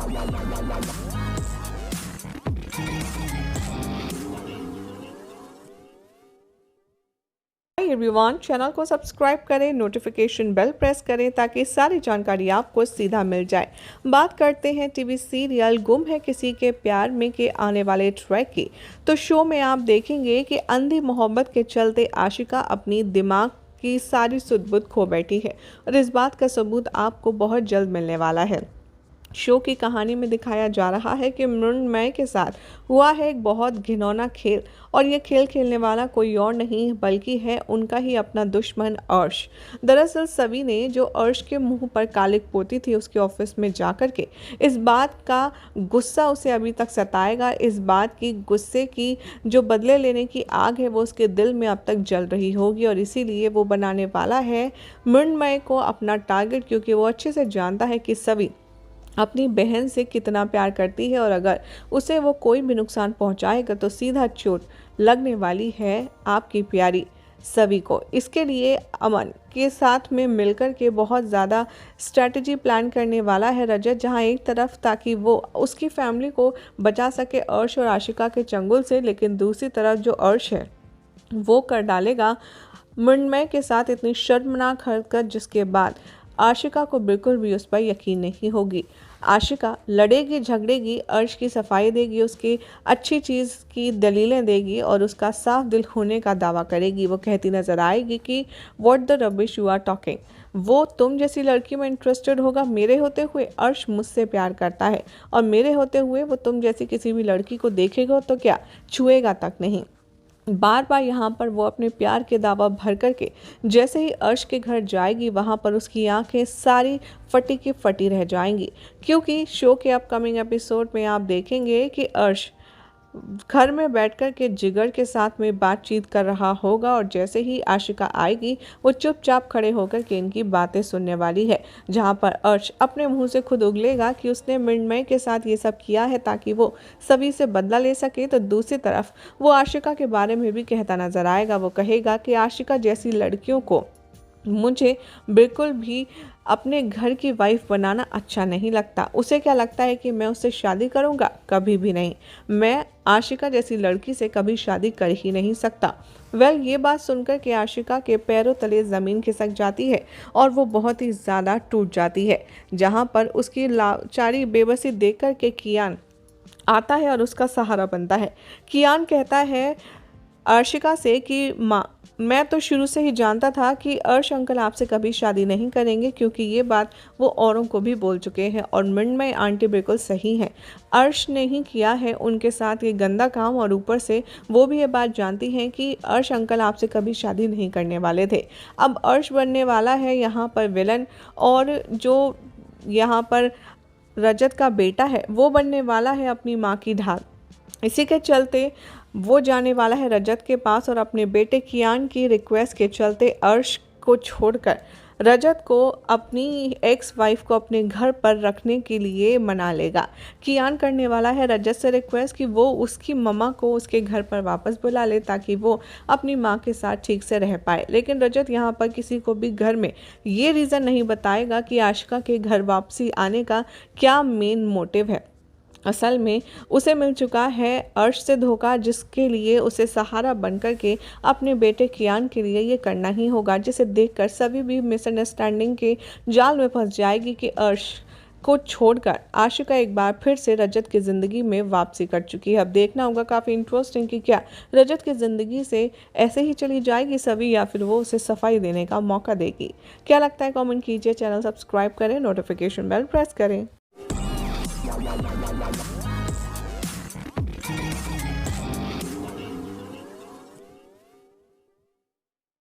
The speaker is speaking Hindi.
हाय एवरीवन, चैनल को सब्सक्राइब करें, नोटिफिकेशन बेल प्रेस करें ताकि सारी जानकारी आपको सीधा मिल जाए। बात करते हैं टीवी सीरियल गुम है किसी के प्यार में के आने वाले ट्रैक की। तो शो में आप देखेंगे कि अंधी मोहब्बत के चलते आशिका अपनी दिमाग की सारी सुध-बुध खो बैठी है और इस बात का सबूत आपको बहुत जल्द मिलने वाला है। शो की कहानी में दिखाया जा रहा है कि मृण्मय के साथ हुआ है एक बहुत घिनौना खेल और ये खेल खेलने वाला कोई और नहीं बल्कि है उनका ही अपना दुश्मन अर्श। दरअसल सभी ने जो अर्श के मुंह पर कालिक पोती थी उसके ऑफिस में जाकर के इस बात का गुस्सा उसे अभी तक सताएगा। इस बात की गुस्से की जो बदले लेने की आग है वो उसके दिल में अब तक जल रही होगी और इसीलिए वो बनाने वाला है मृण्मय को अपना टारगेट, क्योंकि वो अच्छे से जानता है कि सभी अपनी बहन से कितना प्यार करती है और अगर उसे वो कोई भी नुकसान पहुंचाएगा तो सीधा चोट लगने वाली है आपकी प्यारी सभी को। इसके लिए अमन के साथ में मिलकर के बहुत ज़्यादा स्ट्रैटेजी प्लान करने वाला है रजत, जहां एक तरफ ताकि वो उसकी फैमिली को बचा सके अर्श और आशिका के चंगुल से, लेकिन दूसरी तरफ जो अर्श है वो कर डालेगा मृण्मय के साथ इतनी शर्मनाक हरकत जिसके बाद आशिका को बिल्कुल भी उस पर यकीन नहीं होगी। आशिका लड़ेगी, झगड़ेगी, अर्श की सफाई देगी, उसकी अच्छी चीज़ की दलीलें देगी और उसका साफ दिल होने का दावा करेगी। वो कहती नजर आएगी कि what the rubbish you are talking. वो तुम जैसी लड़की में इंटरेस्टेड होगा, मेरे होते हुए अर्श मुझसे प्यार करता है और मेरे होते हुए वो तुम जैसी किसी भी लड़की को देखेगा तो क्या छुएगा तक नहीं। बार बार यहाँ पर वो अपने प्यार के दावा भर करके जैसे ही अर्श के घर जाएगी वहाँ पर उसकी आंखें सारी फटी की फटी रह जाएंगी, क्योंकि शो के अपकमिंग एपिसोड में आप देखेंगे कि अर्श घर में बैठकर के जिगर के साथ में बातचीत कर रहा होगा और जैसे ही आशिका आएगी वो चुपचाप खड़े होकर के इनकी बातें सुनने वाली है, जहां पर अर्श अपने मुंह से खुद उगलेगा कि उसने मृण्मय के साथ ये सब किया है ताकि वो सभी से बदला ले सके। तो दूसरी तरफ वो आशिका के बारे में भी कहता नजर आएगा। वो कहेगा कि आशिका जैसी लड़कियों को मुझे बिल्कुल भी अपने घर की वाइफ बनाना अच्छा नहीं लगता। उसे क्या लगता है कि मैं उससे शादी करूंगा? कभी भी नहीं। मैं आशिका जैसी लड़की से कभी शादी कर ही नहीं सकता। ये बात सुनकर के आशिका के पैरों तले ज़मीन खिसक जाती है और वो बहुत ही ज़्यादा टूट जाती है, जहाँ पर उसकी लाचारी बेबसी देख कर के कियान आता है और उसका सहारा बनता है। कियान कहता है आशिका से कि माँ, मैं तो शुरू से ही जानता था कि अर्श अंकल आपसे कभी शादी नहीं करेंगे, क्योंकि ये बात वो औरों को भी बोल चुके हैं और मृण्मय आंटी बिल्कुल सही हैं। अर्श ने ही किया है उनके साथ ये गंदा काम और ऊपर से वो भी ये बात जानती हैं कि अर्श अंकल आपसे कभी शादी नहीं करने वाले थे। अब अर्श बनने वाला है यहाँ पर विलन और जो यहाँ पर रजत का बेटा है वो बनने वाला है अपनी माँ की ढाल। इसी के चलते वो जाने वाला है रजत के पास और अपने बेटे कियान की रिक्वेस्ट के चलते अर्श को छोड़कर रजत को अपनी एक्स वाइफ को अपने घर पर रखने के लिए मना लेगा। कियान करने वाला है रजत से रिक्वेस्ट कि वो उसकी मम्मा को उसके घर पर वापस बुला ले ताकि वो अपनी माँ के साथ ठीक से रह पाए। लेकिन रजत यहाँ पर किसी को भी घर में ये रीज़न नहीं बताएगा कि आशिका के घर वापसी आने का क्या मेन मोटिव है। असल में उसे मिल चुका है अर्श से धोखा, जिसके लिए उसे सहारा बनकर के अपने बेटे कियान के लिए ये करना ही होगा, जिसे देखकर सभी भी मिसअंडरस्टैंडिंग के जाल में फंस जाएगी कि अर्श को छोड़कर आशिका एक बार फिर से रजत की ज़िंदगी में वापसी कर चुकी है। अब देखना होगा काफ़ी इंटरेस्टिंग कि क्या रजत की ज़िंदगी से ऐसे ही चली जाएगी सभी या फिर वो उसे सफाई देने का मौका देगी। क्या लगता है कमेंट कीजिए, चैनल सब्सक्राइब करें, नोटिफिकेशन बेल प्रेस करें।